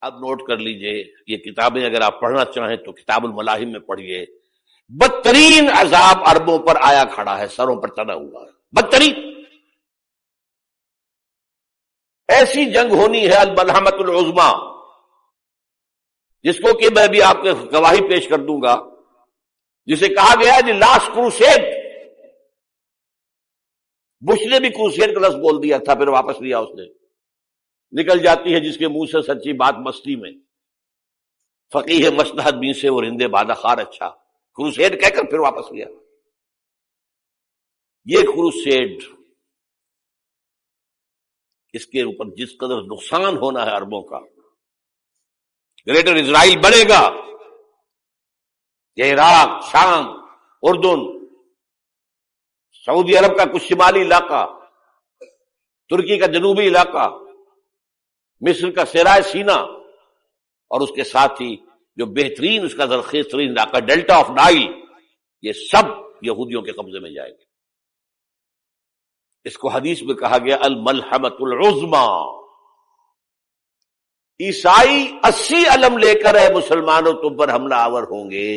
اب نوٹ کر لیجئے، یہ کتابیں اگر آپ پڑھنا چاہیں تو کتاب الملاحم میں پڑھیے. بدترین عذاب عربوں پر آیا کھڑا ہے، سروں پر چڑھا ہوا ہے، بدترین. ایسی جنگ ہونی ہے الملحمۃ العظمی، جس کو کہ میں بھی آپ کو گواہی پیش کر دوں گا، جسے کہا گیا ہے دی لاسٹ کروسیڈ. بش نے بھی کروسیڈ کا لفظ بول دیا تھا، پھر واپس لیا اس نے. نکل جاتی ہے جس کے منہ سے سچی بات مستی میں، فقیہ مصلحت بین سے اور ہندے بادہ خار اچھا، کروسیڈ کہہ کر پھر واپس لیا. یہ کروسیڈ، اس کے اوپر جس قدر نقصان ہونا ہے عربوں کا، گریٹر اسرائیل بنے گا، یہ عراق، شام، اردن، سعودی عرب کا کچھ شمالی علاقہ، ترکی کا جنوبی علاقہ، مصر کا صحرائے سینا، اور اس کے ساتھ ہی جو بہترین اس کا زرخیز ترین علاقہ ڈیلٹا آف نائل، یہ سب یہودیوں کے قبضے میں جائے گے. اس کو حدیث میں کہا گیا الملحمۃ العظمی. عیسائی 80 علم لے کر ہے مسلمانوں تم پر حملہ آور ہوں گے،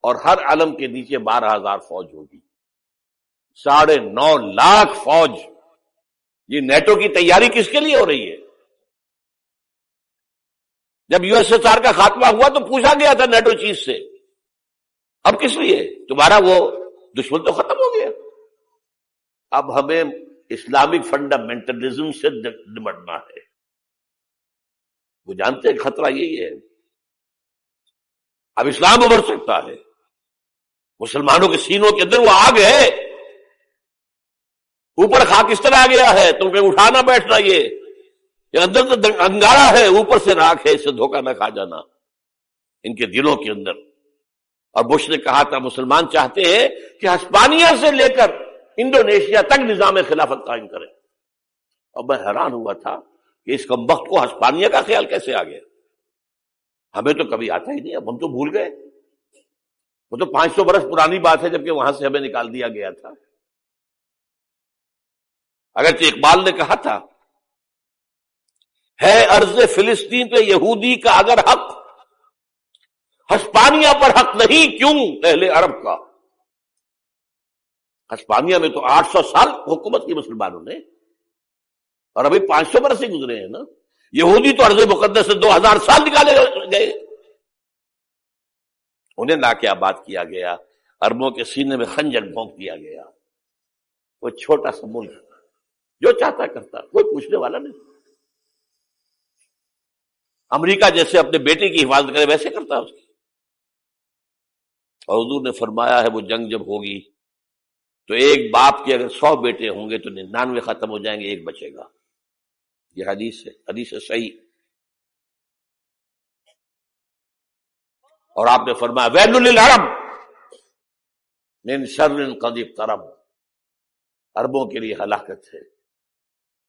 اور ہر علم کے نیچے 12,000 فوج ہوگی، 9.5 لاکھ فوج. یہ نیٹو کی تیاری کس کے لیے ہو رہی ہے؟ جب یو ایس ایس آر کا خاتمہ ہوا تو پوچھا گیا تھا نیٹو چیف سے، اب کس لیے؟ تمہارا وہ دشمن تو ختم ہو گیا، اب ہمیں اسلامک فنڈامنٹلزم سے نمٹنا ہے. وہ جانتے ہیں خطرہ یہی ہے، اب اسلام ابھر سکتا ہے. مسلمانوں کے سینوں کے اندر وہ آگ ہے، اوپر خاکستر آ گیا ہے، تم کہیں اٹھانا بیٹھنا، یہ اندر تو انگارا ہے، اوپر سے راکھ ہے، اس سے دھوکہ نہ کھا جانا ان کے دلوں کے اندر. اور بش نے کہا تھا مسلمان چاہتے ہیں کہ ہسپانیہ سے لے کر انڈونیشیا تک نظام خلافت قائم کریں. اور میں حیران ہوا تھا کہ اس کمبخت کو ہسپانیہ کا خیال کیسے آ گیا؟ ہمیں تو کبھی آتا ہی نہیں، اب ہم تو بھول گئے. وہ تو 500 برس پرانی بات ہے، جبکہ وہاں سے ہمیں نکال دیا گیا تھا. اگرچہ اقبال نے کہا تھا ہے ارض فلسطین پہ یہودی کا اگر حق، ہسپانیہ پر حق نہیں کیوں اہل عرب کا؟ ہسپانیہ میں تو 800 سال حکومت کی مسلمانوں نے، اور ابھی 500 برس ہی گزرے ہیں نا. یہودی تو ارض مقدس سے 2000 سال نکالے گئے. انہیں لا کے آباد کیا گیا، عربوں کے سینے میں خنجر بھونک دیا گیا. وہ چھوٹا سا ملک جو چاہتا کرتا، کوئی پوچھنے والا نہیں. امریکہ جیسے اپنے بیٹے کی حفاظت کرے ویسے کرتا اس کی. اور حضور نے فرمایا ہے وہ جنگ جب ہوگی تو ایک باپ کے اگر 100 بیٹے ہوں گے تو 99 ختم ہو جائیں گے، ایک بچے گا. یہ حدیث ہے، حدیث ہے صحیح. اور آپ نے فرمایا ویل للعرب من شر قد اقترب، عربوں کے لیے ہلاکت ہے،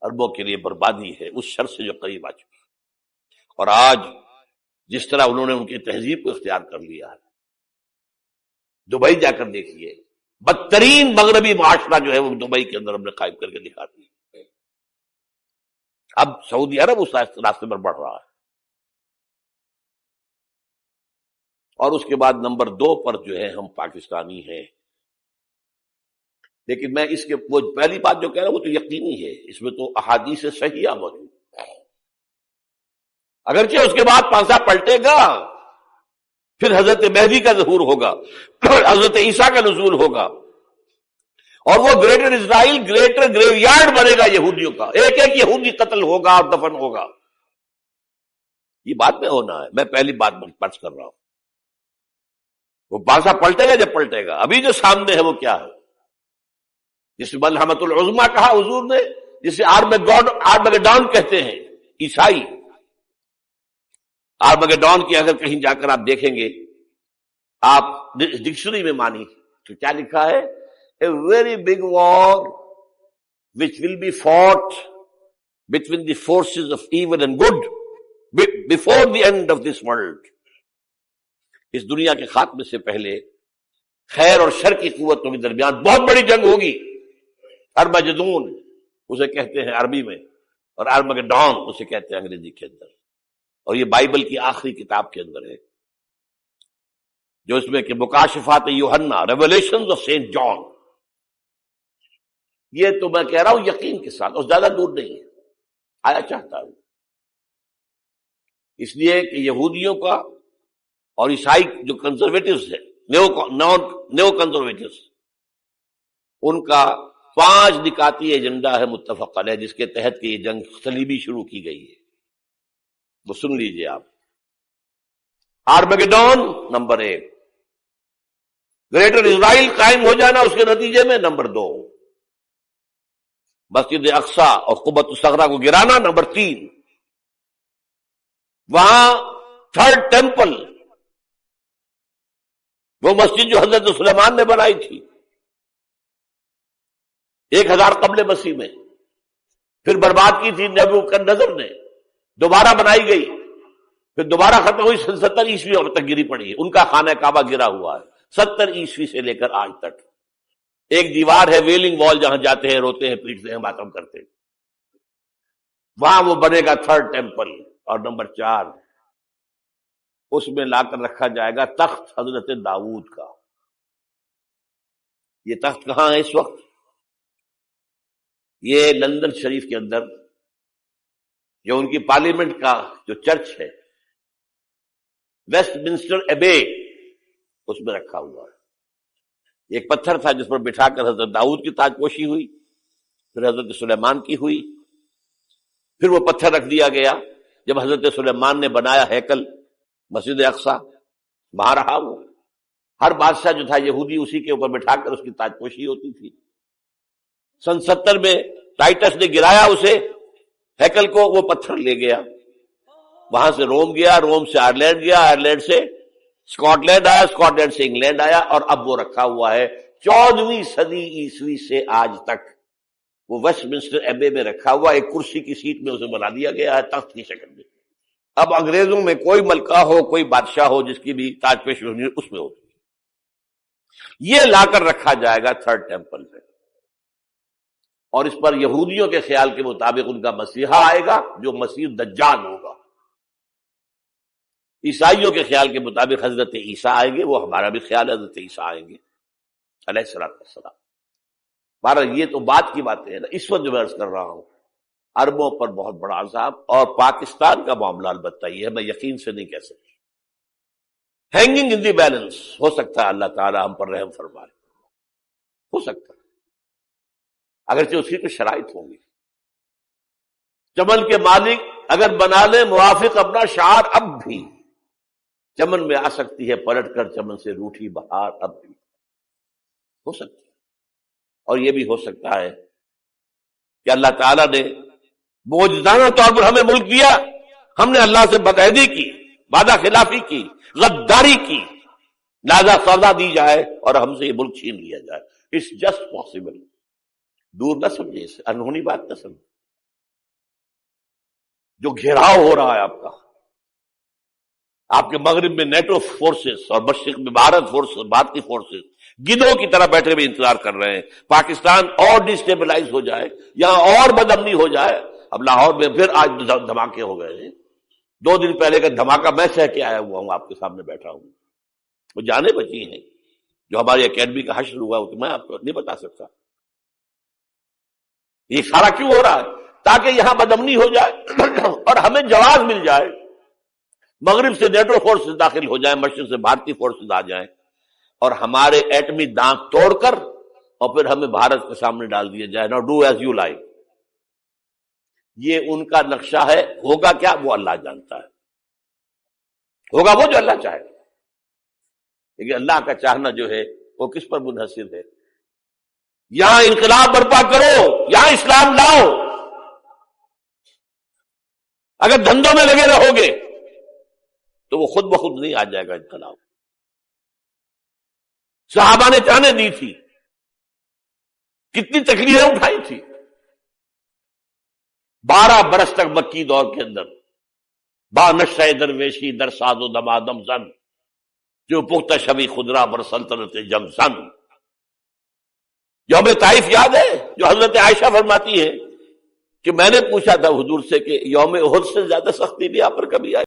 عربوں کے لیے بربادی ہے اس شر سے جو قریب آ چکا. اور آج جس طرح انہوں نے ان کی تہذیب کو اختیار کر لیا ہے، دبئی جا کر دیکھیے، بدترین مغربی معاشرہ جو ہے وہ دبئی کے اندر ہم نے قائم کر کے دکھا دی. اب سعودی عرب اس راستے پر بڑھ رہا ہے. اور اس کے بعد نمبر 2 پر جو ہے ہم پاکستانی ہیں. لیکن میں اس کے وہ پہلی بات جو کہہ رہا ہوں وہ تو یقینی ہے، اس میں تو احادیث صحیحہ موجود. اگرچہ اس کے بعد پانسا پلٹے گا، پھر حضرت مہدی کا ظہور ہوگا، حضرت عیسیٰ کا نزول ہوگا، اور وہ گریٹر اسرائیل گریٹر گریو یارڈ بنے گا یہودیوں کا. ایک ایک یہودی قتل ہوگا اور دفن ہوگا. یہ بات میں ہونا ہے، میں پہلی بات پرچ کر رہا ہوں. وہ پانسا پلٹے گا جب پلٹے گا. ابھی جو سامنے ہے وہ کیا ہے؟ جس ملحمۃ العظمی کہا حضور نے، جسے آرمگیڈون کہتے ہیں عیسائی. آرمگیڈون کی اگر کہیں جا کر آپ دیکھیں گے، آپ ڈکشنری میں مانی تو کیا لکھا ہے؟ A very big war which will be fought between the forces of evil and good before the end of this world. اس دنیا کے خاتمے سے پہلے خیر اور شر کی قوتوں کے درمیان بہت بڑی جنگ ہوگی. ارمجدون اسے کہتے ہیں عربی میں، اور آرمگیڈون اسے کہتے ہیں انگریزی کے اندر. اور یہ بائبل کی آخری کتاب کے اندر ہے، جو اس میں کہ مکاشفات یوحنا، ریولیشنز آف سینٹ جان. یہ تو میں کہہ رہا ہوں یقین کے ساتھ، اور زیادہ دور نہیں ہے، آیا چاہتا ہوں. اس لیے کہ یہودیوں کا اور عیسائی جو کنزرویٹوز ہیں، نیو کنزرویٹوز، ان کا 5 نکاتی ایجنڈا ہے متفق علیہ، جس کے تحت کہ یہ جنگ صلیبی شروع کی گئی ہے. وہ سن لیجئے آپ. آرمیگیڈون نمبر 1، گریٹر اسرائیل قائم ہو جانا اس کے نتیجے میں نمبر 2، مسجد اقصی اور قبۃ الصغریٰ کو گرانا نمبر 3، وہاں تھرڈ ٹیمپل، وہ مسجد جو حضرت سلیمان نے بنائی تھی 1000 قبل مسیح میں، پھر برباد کی تھی نیبوکدنیزر نے، دوبارہ بنائی گئی، پھر دوبارہ ختم ہوئی 70 عیسوی تک گری پڑی ہے. ان کا خانہ کعبہ گرا ہوا ہے 70 عیسوی سے لے کر آج تک. ایک دیوار ہے ویلنگ وال، جہاں جاتے ہیں، روتے ہیں، پیٹتے ہیں، ماتم کرتے ہیں، وہاں وہ بنے گا تھرڈ ٹیمپل. اور نمبر 4، اس میں لا کر رکھا جائے گا تخت حضرت داؤد کا. یہ تخت کہاں ہے اس وقت؟ یہ لندن شریف کے اندر، جو ان کی پارلیمنٹ کا جو چرچ ہے، ویسٹ منسٹر ایبے، اس میں رکھا ہوا ہے. ایک پتھر تھا جس پر بٹھا کر حضرت داؤد کی تاج پوشی ہوئی، پھر حضرت سلیمان کی ہوئی، پھر وہ پتھر رکھ دیا گیا جب حضرت سلیمان نے بنایا ہیکل مسجد اقصی، وہاں رہا وہ. ہر بادشاہ جو تھا یہودی اسی کے اوپر بٹھا کر اس کی تاج پوشی ہوتی تھی. سن 70 میں ٹائٹس نے گرایا اسے، ہیکل کو، وہ پتھر لے گیا، وہاں سے روم گیا، روم سے آئرلینڈ گیا، آئرلینڈ سے اسکاٹ لینڈ آیا، اسکاٹ لینڈ سے انگلینڈ آیا، اور اب وہ رکھا ہوا ہے 14ویں صدی عیسوی سے آج تک. وہ ویسٹ منسٹر ایبے میں رکھا ہوا، ایک کرسی کی سیٹ میں اسے بنا دیا گیا ہے تخت کی شکل میں. اب انگریزوں میں کوئی ملکہ ہو، کوئی بادشاہ ہو جس کی بھی تاج پوشی ہونی اس میں ہوتی. یہ لا کر رکھا جائے گا تھرڈ ٹیمپل میں، اور اس پر یہودیوں کے خیال کے مطابق ان کا مسیحا آئے گا جو مسیح دجال ہوگا. عیسائیوں کے خیال کے مطابق حضرت عیسیٰ آئیں گے، وہ ہمارا بھی خیال ہے حضرت عیسیٰ آئیں گے علیہ السلام. بہرحال یہ تو بات کی باتیں ہیں نا. اس وقت جو میں عرض کر رہا ہوں، عربوں پر بہت بڑا عذاب، اور پاکستان کا معاملہ البتہ یہ ہے، میں یقین سے نہیں کہہ سکتا. ہینگنگ ان دی بیلنس، ہو سکتا ہے اللہ تعالیٰ ہم پر رحم فرمائے، ہو سکتا ہے، اگرچہ اس کی تو شرائط ہوں گی. چمن کے مالک اگر بنا لے موافق اپنا شعار، اب بھی چمن میں آ سکتی ہے پلٹ کر چمن سے روٹھی بہار، اب بھی ہو سکتی ہے. اور یہ بھی ہو سکتا ہے کہ اللہ تعالیٰ نے معجزانہ طور پر ہمیں ملک دیا، ہم نے اللہ سے بدعہدی کی، وعدہ خلافی کی، غداری کی، لہذا سزا دی جائے اور ہم سے یہ ملک چھین لیا جائے. It's just possible. دور نہ سمجھے اسے، انہونی بات نہ سمجھے. جو گھیراؤ ہو رہا ہے آپ کے مغرب میں نیٹو فورسز اور مشرق میں بھارتی فورسز گدھوں کی طرح بیٹھے ہوئے انتظار کر رہے ہیں پاکستان اور ڈسٹیبلائز ہو جائے، یہاں اور بدامنی ہو جائے. اب لاہور میں پھر آج دھماکے ہو گئے ہیں. 2 دن پہلے کا دھماکہ میں سہ کے آیا ہوا ہوں، آپ کے سامنے بیٹھا ہوں. وہ جانیں بچی ہیں جو ہماری اکیڈمی کا حشر ہوا، تو میں آپ کو نہیں بتا سکتا. یہ سارا کیوں ہو رہا ہے؟ تاکہ یہاں بدامنی ہو جائے اور ہمیں جواز مل جائے. مغرب سے نیٹو فورسز داخل ہو جائیں، مشرق سے بھارتی فورسز آ جائیں، اور ہمارے ایٹمی دانت توڑ کر اور پھر ہمیں بھارت کے سامنے ڈال دیا جائے. نو ڈو ایز یو لائک. یہ ان کا نقشہ ہے. ہوگا کیا وہ اللہ جانتا ہے. ہوگا وہ جو اللہ چاہے. لیکن اللہ کا چاہنا جو ہے وہ کس پر منحصر ہے؟ یہاں انقلاب برپا کرو، یہاں اسلام لاؤ. اگر دھندوں میں لگے رہو گے تو وہ خود بخود نہیں آ جائے گا انقلاب. صحابہ نے جانیں دی تھی، کتنی تکلیفیں اٹھائی تھی. 12 برس تک مکی دور کے اندر با نشہ درویشی در ساز و دمادم زن، جو پختہ شبی خدرا بر سلطنت جم زن. یوم طائف یاد ہے جو حضرت عائشہ فرماتی ہے کہ میں نے پوچھا تھا حضور سے کہ یوم احد سے زیادہ سختی بھی آپ پر کبھی آئی؟